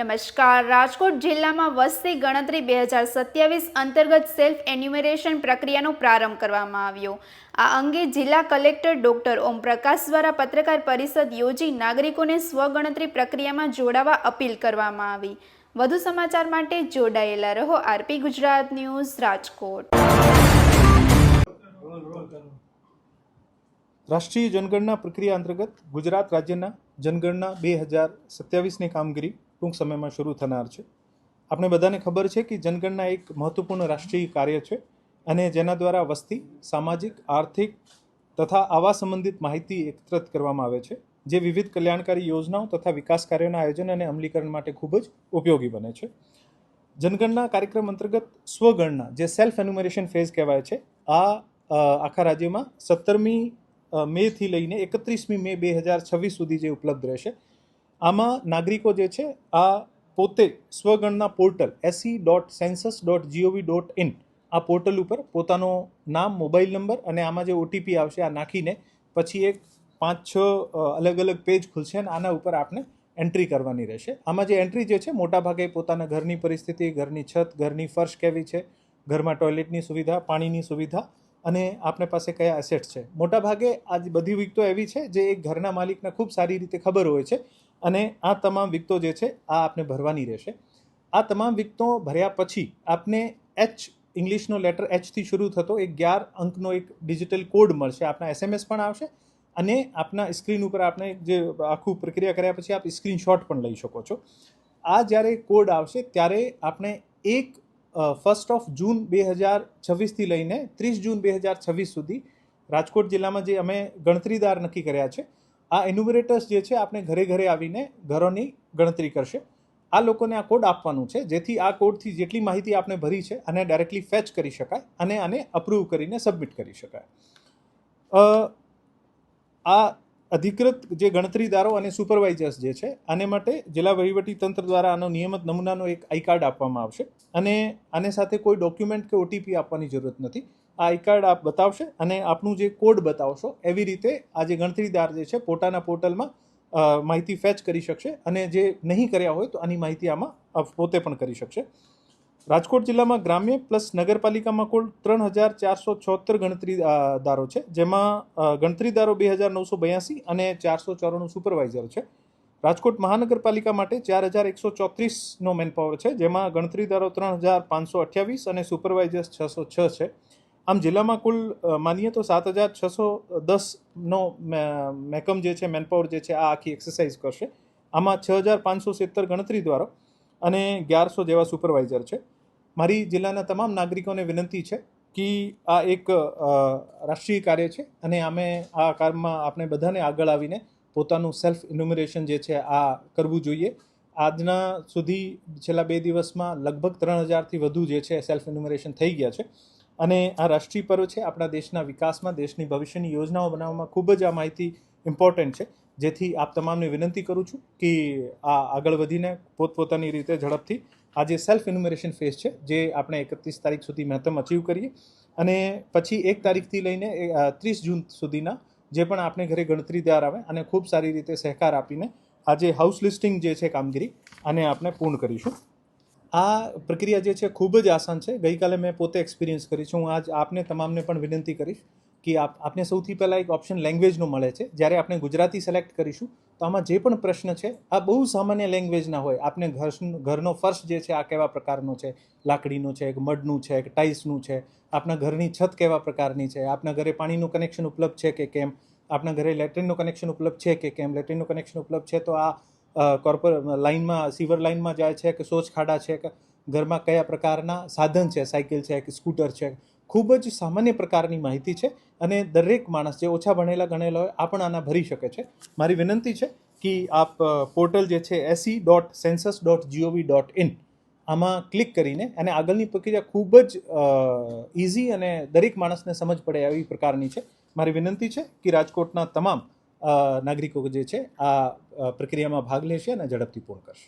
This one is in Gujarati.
નમસ્કાર. રાજકોટ જિલ્લામાં વસ્તી ગણતરી 2027 અંતર્ગત સેલ્ફ એન્યુમરેશન પ્રક્રિયાનો પ્રારંભ કરવામાં આવ્યો. આ અંગે જિલ્લા કલેક્ટર ડોક્ટર ઓમપ્રકાશ દ્વારા પત્રકાર પરિષદ યોજી નાગરિકોને સ્વગણતરી પ્રક્રિયામાં જોડાવા અપીલ કરવામાં આવી. વધુ સમાચાર માટે જોડાયેલા રહો આરપી ગુજરાત ન્યૂઝ રાજકોટ. રાષ્ટ્રીય જનગણના પ્રક્રિયા અંતર્ગત ગુજરાત રાજ્યના જનગણના 2027ની કામગીરી ટૂંક સમયમાં શરૂ થનાર છે. આપણે બધાને ખબર છે કે જનગણના એક મહત્વપૂર્ણ રાષ્ટ્રીય કાર્ય છે અને જેના દ્વારા વસ્તી, સામાજિક, આર્થિક તથા આવાસ સંબંધિત માહિતી એકત્રિત કરવામાં આવે છે, જે વિવિધ કલ્યાણકારી યોજનાઓ તથા વિકાસ કાર્યોના આયોજન અને અમલીકરણ માટે ખૂબ જ ઉપયોગી બને છે. જનગણના કાર્યક્રમ અંતર્ગત સ્વગણના જે સેલ્ફ એન્યુમરેશન ફેઝ કહેવાય છે, આ આખા રાજ્યમાં 17મી મેથી લઈને 31મી મે 2026 સુધી જે ઉપલબ્ધ રહેશે. આમાં નાગરિકો જે છે આ પોતે સ્વગણના પોર્ટલ se.census.gov.in આ પોર્ટલ ઉપર પોતાનો નામ, મોબાઈલ નંબર અને આમાં જે OTP આવશે આ નાખીને પછી એક 5-6 અલગ અલગ પેજ ખુલશે અને આના ઉપર આપણે એન્ટ્રી કરવાની રહેશે. આમાં જે એન્ટ્રી જે છે મોટાભાગે પોતાના ઘરની પરિસ્થિતિ, ઘરની છત, ઘરની ફર્શ કેવી છે, ઘરમાં ટોયલેટની સુવિધા, પાણીની સુવિધા અને આપને પાસે કયા એસેટ્સ છે. મોટાભાગે આ બધી વિગતો એવી છે જે એક ઘરના માલિકને ખૂબ સારી રીતે ખબર હોય છે અને આ તમામ વિગતો જે છે આ આપને ભરવાની રહેશે. આ તમામ વિગતો ભર્યા પછી આપને ઇંગ્લિશનો લેટર H થી શરૂ થતો એક 11 અંકનો એક ડિજિટલ કોડ મળશે. આપના SMS પણ આવશે અને આપના સ્ક્રીન ઉપર આપણે જે આખું પ્રક્રિયા કર્યા પછી આપ સ્ક્રીનશોટ પણ લઈ શકો છો. આ જ્યારે કોડ આવશે ત્યારે આપણે 1 જૂન 2026થી લઈને 30 જૂન 2026 સુધી રાજકોટ જિલ્લામાં જે અમે ગણતરીદાર નક્કી કર્યા છે, આ એન્યુમરેટર્સ જે છે આપણે ઘરે ઘરે આવીને ઘરોની ગણતરી કરશે. આ લોકોને આ કોડ આપવાનું છે જેથી આ કોડથી જેટલી માહિતી આપણે ભરી છે આને ડાયરેક્ટલી ફેચ કરી શકાય અને આને અપ્રૂવ કરીને સબમિટ કરી શકાય. આ અધિકૃત જે ગણતરીદારો અને સુપરવાઇઝર્સ જે છે આને માટે જિલ્લા વહીવટી તંત્ર દ્વારા આનો નિયમિત નમૂનાનો એક આઈ કાર્ડ આપવામાં આવશે અને આને સાથે કોઈ ડોક્યુમેન્ટ કે OTP આપવાની જરૂરત નથી. આ આઈ કાર્ડ આપ બતાવશે અને આપનું જે કોડ બતાવશો એવી રીતે આ જે ગણતરીદાર જે છે પોતાના પોર્ટલમાં માહિતી ફેચ કરી શકશે અને જે નહીં કર્યા હોય તો આની માહિતી આમાં પોતે પણ કરી શકશે. રાજકોટ જિલ્લામાં ગ્રામ્ય પ્લસ નગરપાલિકામાં કુલ 3476 ગણતરીદારો છે, જેમાં ગણતરીદારો 2982 અને 494 સુપરવાઇઝર છે. રાજકોટ મહાનગરપાલિકા માટે 4134નો મેનપાવર છે, જેમાં ગણતરીદારો 3528 અને સુપરવાઇઝર્સ 606 છે. આમ જિલ્લામાં કુલ માનીએ તો 7610નો મેકમ જે છે મેનપાવર જે છે આ આખી એક્સરસાઇઝ કરશે. આમાં 6570 ગણતરીદારો અને 1100 જેવા સુપરવાઇઝર છે. મારી જિલ્લાના તમામ નાગરિકોને વિનંતી છે કે આ એક રાષ્ટ્રીય કાર્ય છે અને અમે આ કાર્યમાં આપણે બધાને આગળ આવીને પોતાનું સેલ્ફ ઇન્યુમરેશન જે છે આ કરવું જોઈએ. આજના સુધી છેલ્લા 2 દિવસમાં લગભગ 3000થી વધુ જે છે સેલ્ફ ઇન્યુમરેશન થઈ ગયા છે અને આ રાષ્ટ્રીય પર્વ છે. આપણા દેશના વિકાસમાં, દેશની ભવિષ્યની યોજનાઓ બનાવવામાં ખૂબ જ આ માહિતી ઇમ્પોર્ટન્ટ છે, જેથી આપ તમામને વિનંતી કરું છું કે આ આગળ વધીને પોતપોતાની રીતે ઝડપથી આ જે સેલ્ફ ઇન્યુમરેશન ફેઝ છે જે આપણે 31 તારીખ સુધી મહત્તમ અચીવ કરીએ અને પછી 1 તારીખથી લઈને 30 જૂન સુધીના જે પણ આપણે ઘરે ગણતરીદાર આવે અને ખૂબ સારી રીતે સહકાર આપીને આ જે હાઉસ લિસ્ટિંગ જે છે કામગીરી આને આપણે પૂર્ણ કરીશું. આ પ્રક્રિયા જે છે ખૂબ જ આસાન છે. ગઈકાલે મેં પોતે એક્સપિરિયન્સ કરી છે. હું આજ આપને તમામને પણ વિનંતી કરીશ કે આપને સૌથી પહેલાં એક ઓપ્શન લેંગ્વેજનો મળે છે. જ્યારે આપણે ગુજરાતી સિલેક્ટ કરીશું તો આમાં જે પણ પ્રશ્ન છે આ બહુ સામાન્ય લેંગ્વેજના હોય. આપને ઘરનો ફર્શ જે છે આ કેવા પ્રકારનો છે, લાકડીનો છે કે મડનું છે કે ટાઇલ્સનું છે, આપના ઘરની છત કેવા પ્રકારની છે, આપના ઘરે પાણીનું કનેક્શન ઉપલબ્ધ છે કે કેમ, આપના ઘરે લેટ્રિનનું કનેક્શન ઉપલબ્ધ છે કે કેમ, લેટ્રિનનું કનેક્શન ઉપલબ્ધ છે તો આ લાઇનમાં, સીવર લાઇનમાં જાય છે કે શૌચ ખાડા છે કે ઘરમાં કયા પ્રકારના સાધન છે, સાયકલ છે કે સ્કૂટર છે. ખૂબ જ સામાન્ય પ્રકારની માહિતી છે અને દરેક માણસ જે ઓછા ભણેલા ગણેલા હોય આ પણ આના ભરી શકે છે. મારી વિનંતી છે કે આપ પોર્ટલ જે છે se.census.gov.in આમાં ક્લિક કરીને અને આગળની પ્રક્રિયા ખૂબ જ ઇઝી અને દરેક માણસને સમજ પડે એવી પ્રકારની છે. મારી વિનંતી છે કે રાજકોટના તમામ નાગરિકો જે છે આ પ્રક્રિયામાં ભાગ લેશે અને ઝડપથી પૂર્ણ કરશે.